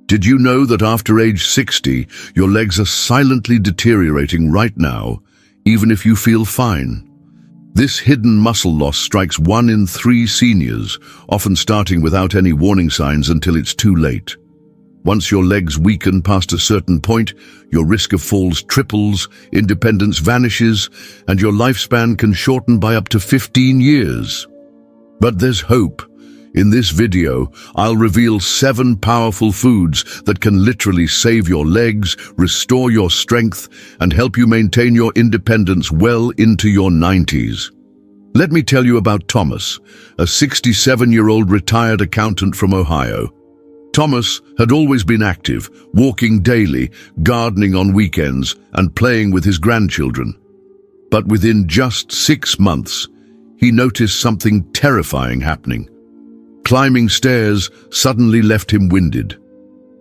Did you know that after age 60, your legs are silently deteriorating right now, even if you feel fine? This hidden muscle loss strikes 1 in 3 seniors, often starting without any warning signs until it's too late. Once your legs weaken past a certain point, your risk of falls triples, independence vanishes, and your lifespan can shorten by up to 15 years. But there's hope. In this video, I'll reveal 7 powerful foods that can literally save your legs, restore your strength, and help you maintain your independence well into your 90s. Let me tell you about Thomas, a 67-year-old retired accountant from Ohio. Thomas had always been active, walking daily, gardening on weekends, and playing with his grandchildren. But within just 6 months, he noticed something terrifying happening. Climbing stairs suddenly left him winded.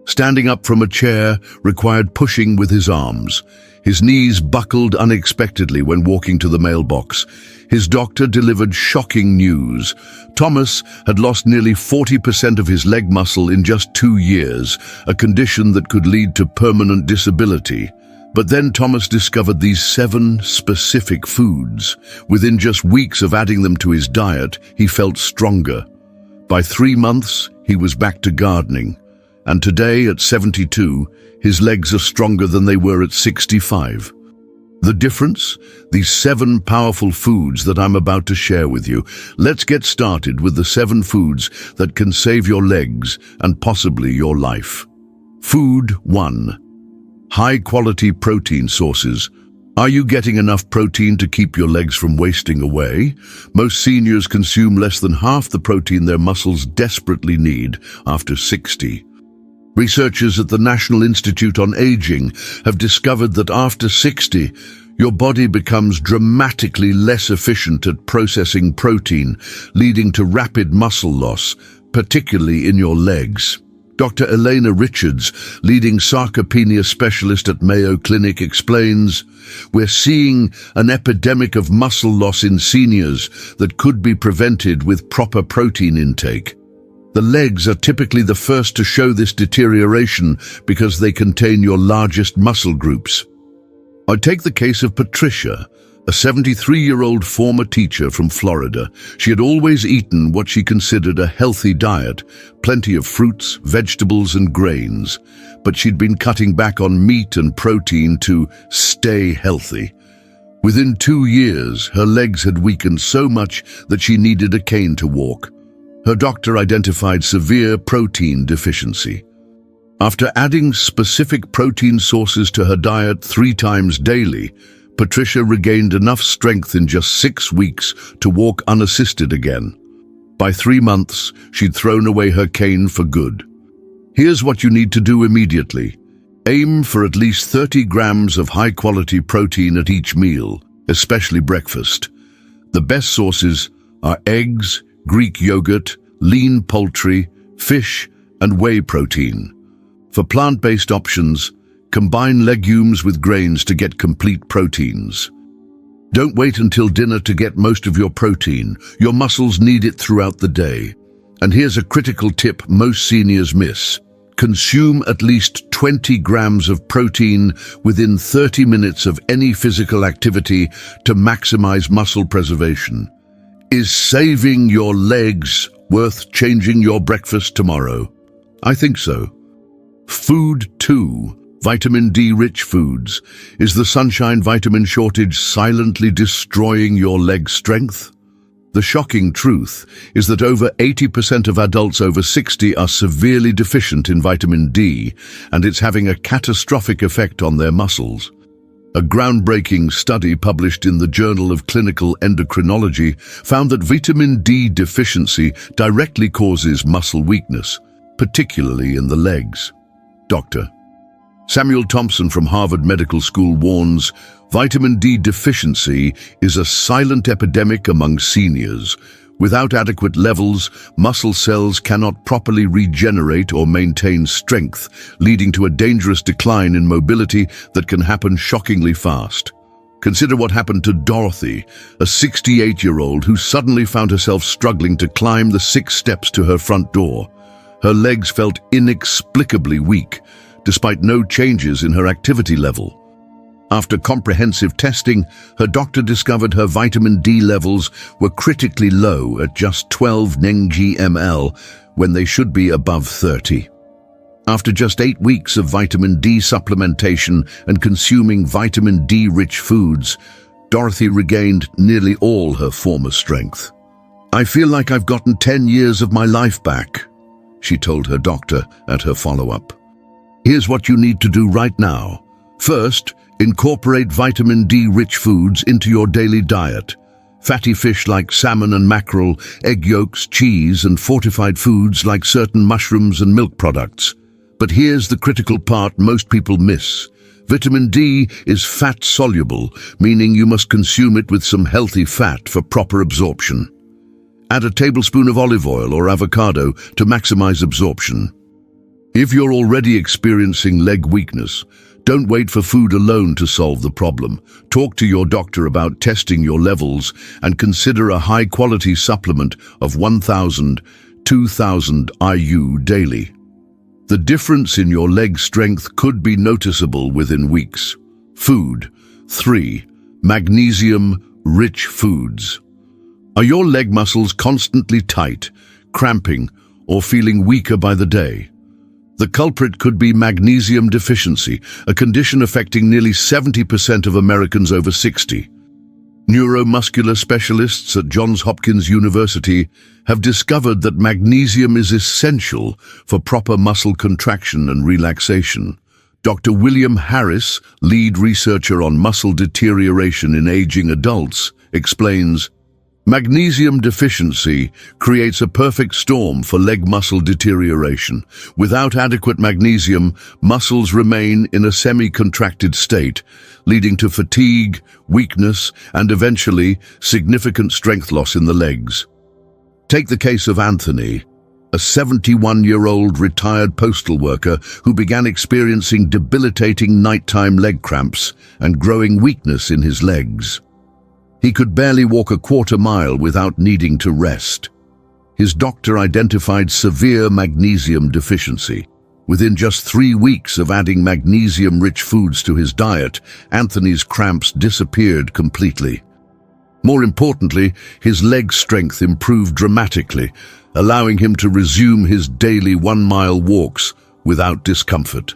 Standing up from a chair required pushing with his arms. His knees buckled unexpectedly when walking to the mailbox. His doctor delivered shocking news. Thomas had lost nearly 40% of his leg muscle in just 2 years, a condition that could lead to permanent disability. But then Thomas discovered these 7 specific foods. Within just weeks of adding them to his diet, he felt stronger. By 3 months, he was back to gardening. And today, at 72, his legs are stronger than they were at 65. The difference? These 7 powerful foods that I'm about to share with you. Let's get started with the 7 foods that can save your legs and possibly your life. Food 1. High-quality protein sources. Are you getting enough protein to keep your legs from wasting away? Most seniors consume less than half the protein their muscles desperately need after 60. Researchers at the National Institute on Aging have discovered that after 60, your body becomes dramatically less efficient at processing protein, leading to rapid muscle loss, particularly in your legs. Dr. Elena Richards, leading sarcopenia specialist at Mayo Clinic, explains, "We're seeing an epidemic of muscle loss in seniors that could be prevented with proper protein intake." The legs are typically the first to show this deterioration because they contain your largest muscle groups. I take the case of Patricia, a 73-year-old former teacher from Florida. She had always eaten what she considered a healthy diet, plenty of fruits, vegetables, and grains, but she'd been cutting back on meat and protein to stay healthy. Within 2 years, her legs had weakened so much that she needed a cane to walk. Her doctor identified severe protein deficiency. After adding specific protein sources to her diet 3 times daily, Patricia regained enough strength in just 6 weeks to walk unassisted again. By 3 months, she'd thrown away her cane for good. Here's what you need to do immediately. Aim for at least 30 grams of high-quality protein at each meal, especially breakfast. The best sources are eggs, Greek yogurt, lean poultry, fish, and whey protein. For plant-based options, combine legumes with grains to get complete proteins. Don't wait until dinner to get most of your protein. Your muscles need it throughout the day. And here's a critical tip most seniors miss. Consume at least 20 grams of protein within 30 minutes of any physical activity to maximize muscle preservation. Is saving your legs worth changing your breakfast tomorrow? I think so. Food 2. Vitamin D-rich foods. Is the sunshine vitamin shortage silently destroying your leg strength? The shocking truth is that over 80% of adults over 60 are severely deficient in vitamin D, and it's having a catastrophic effect on their muscles. A groundbreaking study published in the Journal of Clinical Endocrinology found that vitamin D deficiency directly causes muscle weakness, particularly in the legs. Dr. Samuel Thompson from Harvard Medical School warns, vitamin D deficiency is a silent epidemic among seniors. Without adequate levels, muscle cells cannot properly regenerate or maintain strength, leading to a dangerous decline in mobility that can happen shockingly fast. Consider what happened to Dorothy, a 68-year-old who suddenly found herself struggling to climb the 6 steps to her front door. Her legs felt inexplicably weak, despite no changes in her activity level. After comprehensive testing, her doctor discovered her vitamin D levels were critically low at just 12 ng/ml when they should be above 30. After just 8 weeks of vitamin D supplementation and consuming vitamin D-rich foods, Dorothy regained nearly all her former strength. "I feel like I've gotten 10 years of my life back," she told her doctor at her follow-up. "Here's what you need to do right now. First, incorporate vitamin D-rich foods into your daily diet. Fatty fish like salmon and mackerel, egg yolks, cheese, and fortified foods like certain mushrooms and milk products. But here's the critical part most people miss. Vitamin D is fat-soluble, meaning you must consume it with some healthy fat for proper absorption. Add a tablespoon of olive oil or avocado to maximize absorption. If you're already experiencing leg weakness, don't wait for food alone to solve the problem. Talk to your doctor about testing your levels and consider a high-quality supplement of 1,000–2,000 IU daily. The difference in your leg strength could be noticeable within weeks. Food. 3. Magnesium-rich foods. Are your leg muscles constantly tight, cramping, or feeling weaker by the day? The culprit could be magnesium deficiency, a condition affecting nearly 70% of Americans over 60. Neuromuscular specialists at Johns Hopkins University have discovered that magnesium is essential for proper muscle contraction and relaxation. Dr. William Harris, lead researcher on muscle deterioration in aging adults, explains, "Magnesium deficiency creates a perfect storm for leg muscle deterioration. Without adequate magnesium, muscles remain in a semi-contracted state, leading to fatigue, weakness, and eventually significant strength loss in the legs." Take the case of Anthony, a 71-year-old retired postal worker who began experiencing debilitating nighttime leg cramps and growing weakness in his legs. He could barely walk a quarter mile without needing to rest. His doctor identified severe magnesium deficiency. Within just 3 weeks of adding magnesium-rich foods to his diet, Anthony's cramps disappeared completely. More importantly, his leg strength improved dramatically, allowing him to resume his daily 1-mile walks without discomfort.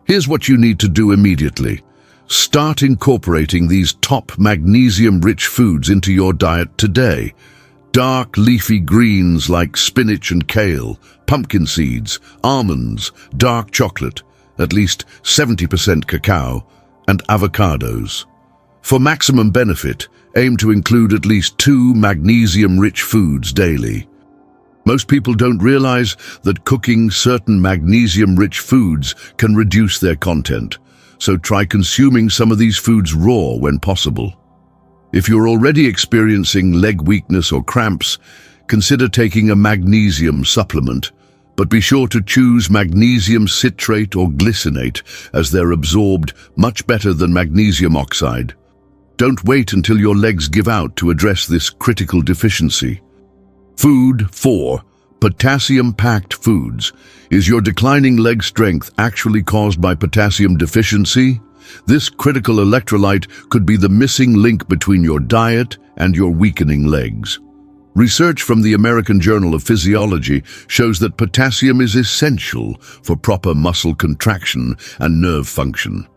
Here's what you need to do immediately. Start incorporating these top magnesium-rich foods into your diet today. Dark leafy greens like spinach and kale, pumpkin seeds, almonds, dark chocolate, at least 70% cacao, and avocados. For maximum benefit, aim to include at least 2 magnesium-rich foods daily. Most people don't realize that cooking certain magnesium-rich foods can reduce their content, so try consuming some of these foods raw when possible. If you're already experiencing leg weakness or cramps, consider taking a magnesium supplement, but be sure to choose magnesium citrate or glycinate as they're absorbed much better than magnesium oxide. Don't wait until your legs give out to address this critical deficiency. Food. 4. Potassium-packed foods. Is your declining leg strength actually caused by potassium deficiency? This critical electrolyte could be the missing link between your diet and your weakening legs. Research from the American Journal of Physiology shows that potassium is essential for proper muscle contraction and nerve function,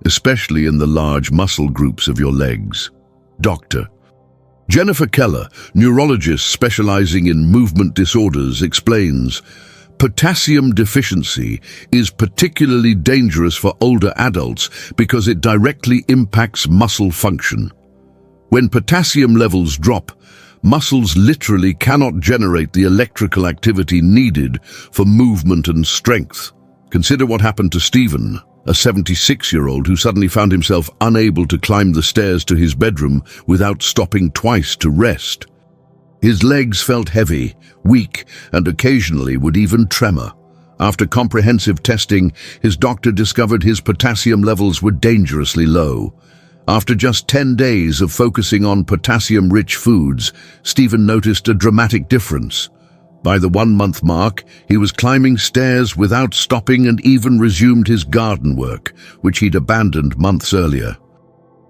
especially in the large muscle groups of your legs. Doctor. Jennifer Keller, neurologist specializing in movement disorders, explains, "Potassium deficiency is particularly dangerous for older adults because it directly impacts muscle function. When potassium levels drop, muscles literally cannot generate the electrical activity needed for movement and strength. Consider what happened to Stephen, a 76-year-old who suddenly found himself unable to climb the stairs to his bedroom without stopping twice to rest. His legs felt heavy, weak, and occasionally would even tremor. After comprehensive testing, his doctor discovered his potassium levels were dangerously low. After just 10 days of focusing on potassium-rich foods, Stephen noticed a dramatic difference. By the 1-month mark, he was climbing stairs without stopping and even resumed his garden work, which he'd abandoned months earlier.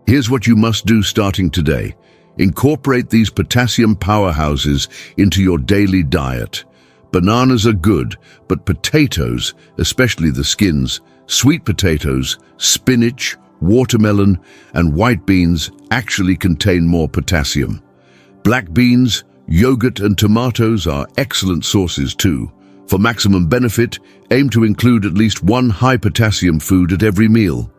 Here's what you must do starting today. Incorporate these potassium powerhouses into your daily diet. Bananas are good, but potatoes, especially the skins, sweet potatoes, spinach, watermelon, and white beans actually contain more potassium. Black beans, yogurt, and tomatoes are excellent sources too. For maximum benefit, aim to include at least one high-potassium food at every meal.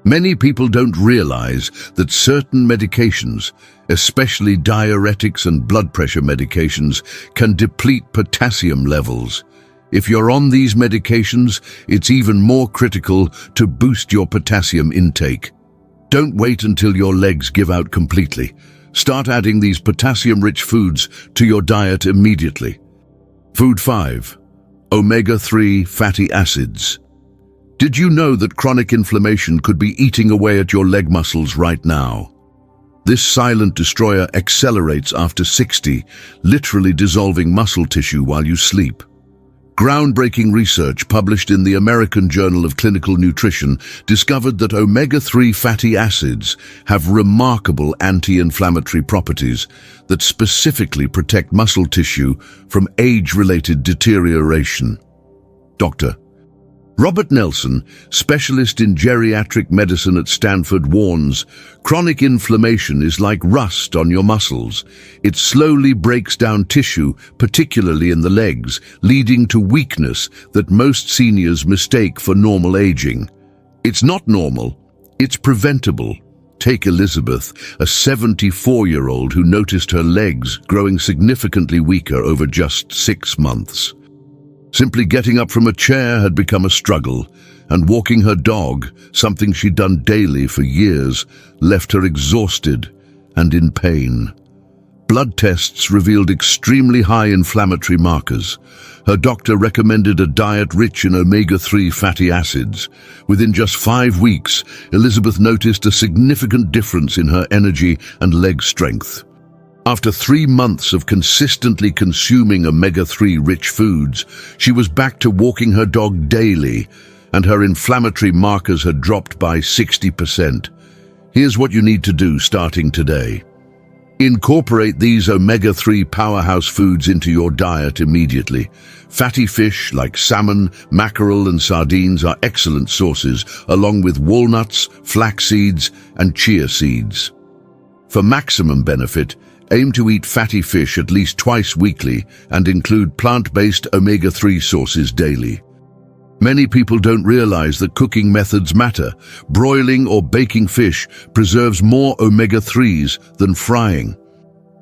Many people don't realize that certain medications, especially diuretics and blood pressure medications, can deplete potassium levels. If you're on these medications, it's even more critical to boost your potassium intake. Don't wait until your legs give out completely. Start adding these potassium-rich foods to your diet immediately. Food 5. Omega-3 fatty acids. Did you know that chronic inflammation could be eating away at your leg muscles right now? This silent destroyer accelerates after 60, literally dissolving muscle tissue while you sleep. Groundbreaking research published in the American Journal of Clinical Nutrition discovered that omega-3 fatty acids have remarkable anti-inflammatory properties that specifically protect muscle tissue from age-related deterioration. Dr. Robert Nelson, specialist in geriatric medicine at Stanford, warns, chronic inflammation is like rust on your muscles. It slowly breaks down tissue, particularly in the legs, leading to weakness that most seniors mistake for normal aging. It's not normal, it's preventable. Take Elizabeth, a 74-year-old who noticed her legs growing significantly weaker over just 6 months. Simply getting up from a chair had become a struggle, and walking her dog, something she'd done daily for years, left her exhausted and in pain. Blood tests revealed extremely high inflammatory markers. Her doctor recommended a diet rich in omega-3 fatty acids. Within just 5 weeks, Elizabeth noticed a significant difference in her energy and leg strength. After 3 months of consistently consuming omega-3 rich foods, she was back to walking her dog daily, and her inflammatory markers had dropped by 60%. Here's what you need to do starting today. Incorporate these omega-3 powerhouse foods into your diet immediately. Fatty fish like salmon, mackerel, and sardines are excellent sources, along with walnuts, flax seeds, and chia seeds. For maximum benefit, aim to eat fatty fish at least twice weekly and include plant-based omega-3 sources daily. Many people don't realize that cooking methods matter. Broiling or baking fish preserves more omega-3s than frying.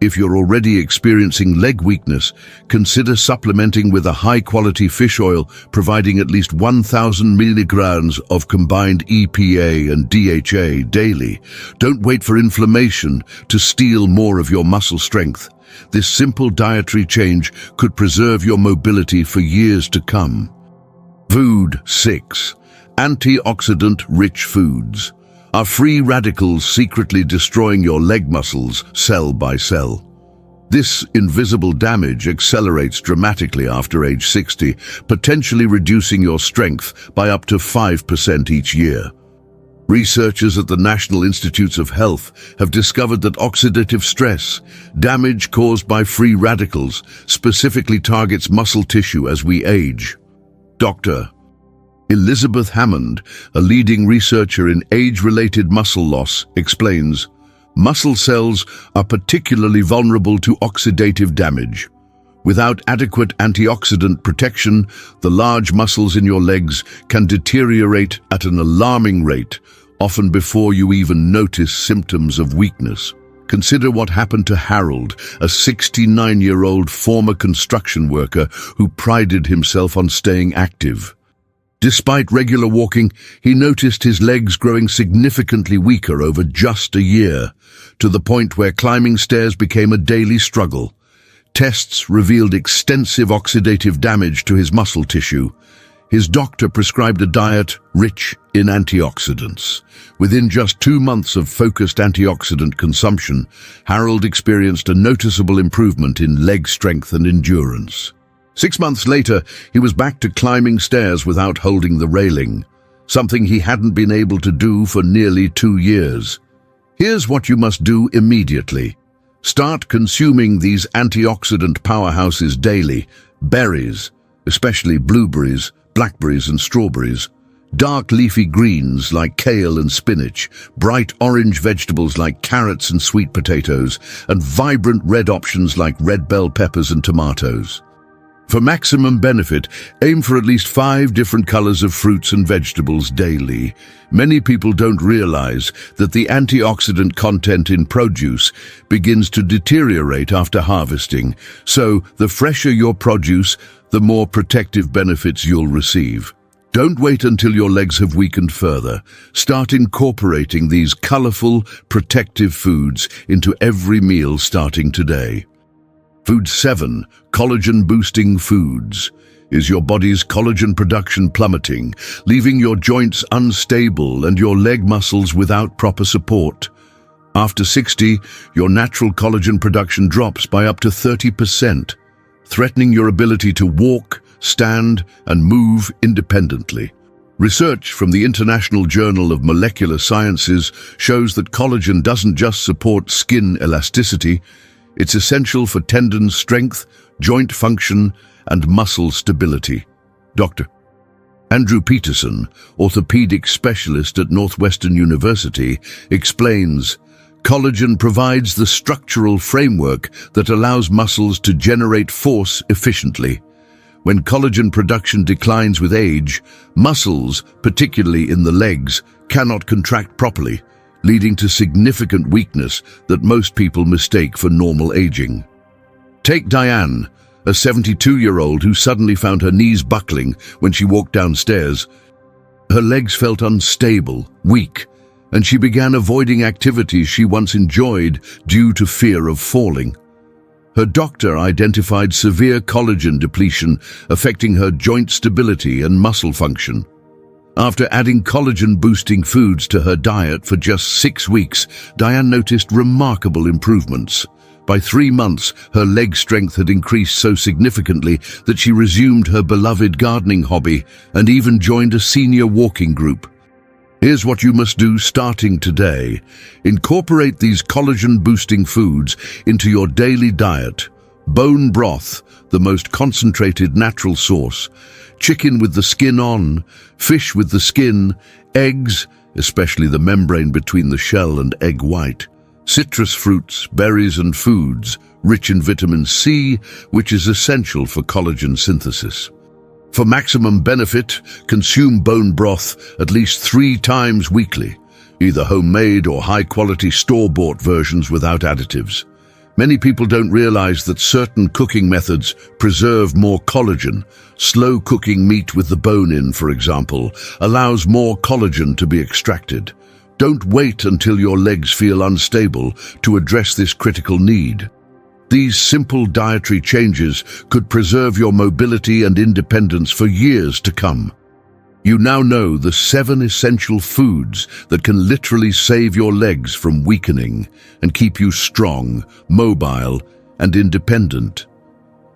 If you're already experiencing leg weakness, consider supplementing with a high-quality fish oil, providing at least 1,000 milligrams of combined EPA and DHA daily. Don't wait for inflammation to steal more of your muscle strength. This simple dietary change could preserve your mobility for years to come. Food 6. Antioxidant-rich foods. Are free radicals secretly destroying your leg muscles cell by cell? This invisible damage accelerates dramatically after age 60, potentially reducing your strength by up to 5% each year. Researchers at the National Institutes of Health have discovered that oxidative stress, damage caused by free radicals, specifically targets muscle tissue as we age. Dr. Elizabeth Hammond, a leading researcher in age-related muscle loss, explains, muscle cells are particularly vulnerable to oxidative damage. Without adequate antioxidant protection, the large muscles in your legs can deteriorate at an alarming rate, often before you even notice symptoms of weakness. Consider what happened to Harold, a 69-year-old former construction worker who prided himself on staying active. Despite regular walking, he noticed his legs growing significantly weaker over just a year, to the point where climbing stairs became a daily struggle. Tests revealed extensive oxidative damage to his muscle tissue. His doctor prescribed a diet rich in antioxidants. Within just 2 months of focused antioxidant consumption, Harold experienced a noticeable improvement in leg strength and endurance. 6 months later, he was back to climbing stairs without holding the railing, something he hadn't been able to do for nearly 2 years. Here's what you must do immediately. Start consuming these antioxidant powerhouses daily. Berries, especially blueberries, blackberries and strawberries. Dark leafy greens like kale and spinach, bright orange vegetables like carrots and sweet potatoes, and vibrant red options like red bell peppers and tomatoes. For maximum benefit, aim for at least 5 different colors of fruits and vegetables daily. Many people don't realize that the antioxidant content in produce begins to deteriorate after harvesting, so the fresher your produce, the more protective benefits you'll receive. Don't wait until your legs have weakened further. Start incorporating these colorful, protective foods into every meal starting today. Food 7, collagen-boosting foods. Is your body's collagen production plummeting, leaving your joints unstable and your leg muscles without proper support? After 60, your natural collagen production drops by up to 30%, threatening your ability to walk, stand, and move independently. Research from the International Journal of Molecular Sciences shows that collagen doesn't just support skin elasticity, it's essential for tendon strength, joint function, and muscle stability. Dr. Andrew Peterson, orthopedic specialist at Northwestern University, explains, collagen provides the structural framework that allows muscles to generate force efficiently. When collagen production declines with age, muscles, particularly in the legs, cannot contract properly, leading to significant weakness that most people mistake for normal aging. Take Diane, a 72-year-old who suddenly found her knees buckling when she walked downstairs. Her legs felt unstable, weak, and she began avoiding activities she once enjoyed due to fear of falling. Her doctor identified severe collagen depletion affecting her joint stability and muscle function. After adding collagen-boosting foods to her diet for just 6 weeks, Diane noticed remarkable improvements. By 3 months, her leg strength had increased so significantly that she resumed her beloved gardening hobby and even joined a senior walking group. Here's what you must do starting today. Incorporate these collagen-boosting foods into your daily diet. Bone broth, the most concentrated natural source. Chicken with the skin on, fish with the skin, eggs, especially the membrane between the shell and egg white. Citrus fruits, berries and foods, rich in vitamin C, which is essential for collagen synthesis. For maximum benefit, consume bone broth at least 3 times weekly, either homemade or high-quality store-bought versions without additives. Many people don't realize that certain cooking methods preserve more collagen. Slow cooking meat with the bone in, for example, allows more collagen to be extracted. Don't wait until your legs feel unstable to address this critical need. These simple dietary changes could preserve your mobility and independence for years to come. You now know the 7 essential foods that can literally save your legs from weakening and keep you strong, mobile, and independent.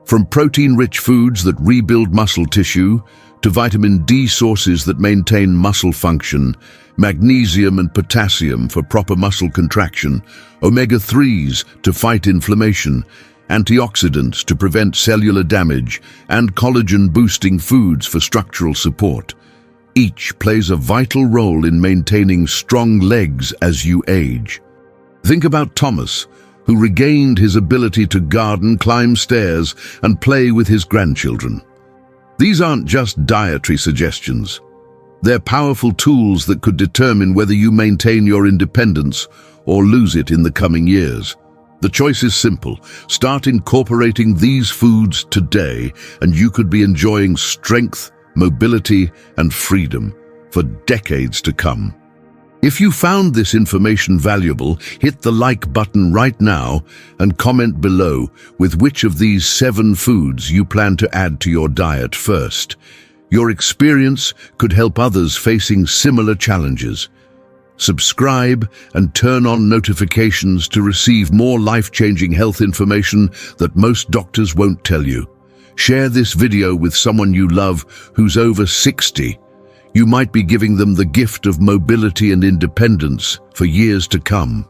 From protein-rich foods that rebuild muscle tissue, to vitamin D sources that maintain muscle function, magnesium and potassium for proper muscle contraction, omega-3s to fight inflammation, antioxidants to prevent cellular damage, and collagen-boosting foods for structural support. Each plays a vital role in maintaining strong legs as you age. Think about Thomas, who regained his ability to garden, climb stairs, and play with his grandchildren. These aren't just dietary suggestions. They're powerful tools that could determine whether you maintain your independence or lose it in the coming years. The choice is simple. Start incorporating these foods today, and you could be enjoying strength, mobility, and freedom for decades to come. If you found this information valuable, hit the like button right now and comment below with which of these 7 foods you plan to add to your diet first. Your experience could help others facing similar challenges. Subscribe and turn on notifications to receive more life-changing health information that most doctors won't tell you. Share this video with someone you love who's over 60. You might be giving them the gift of mobility and independence for years to come.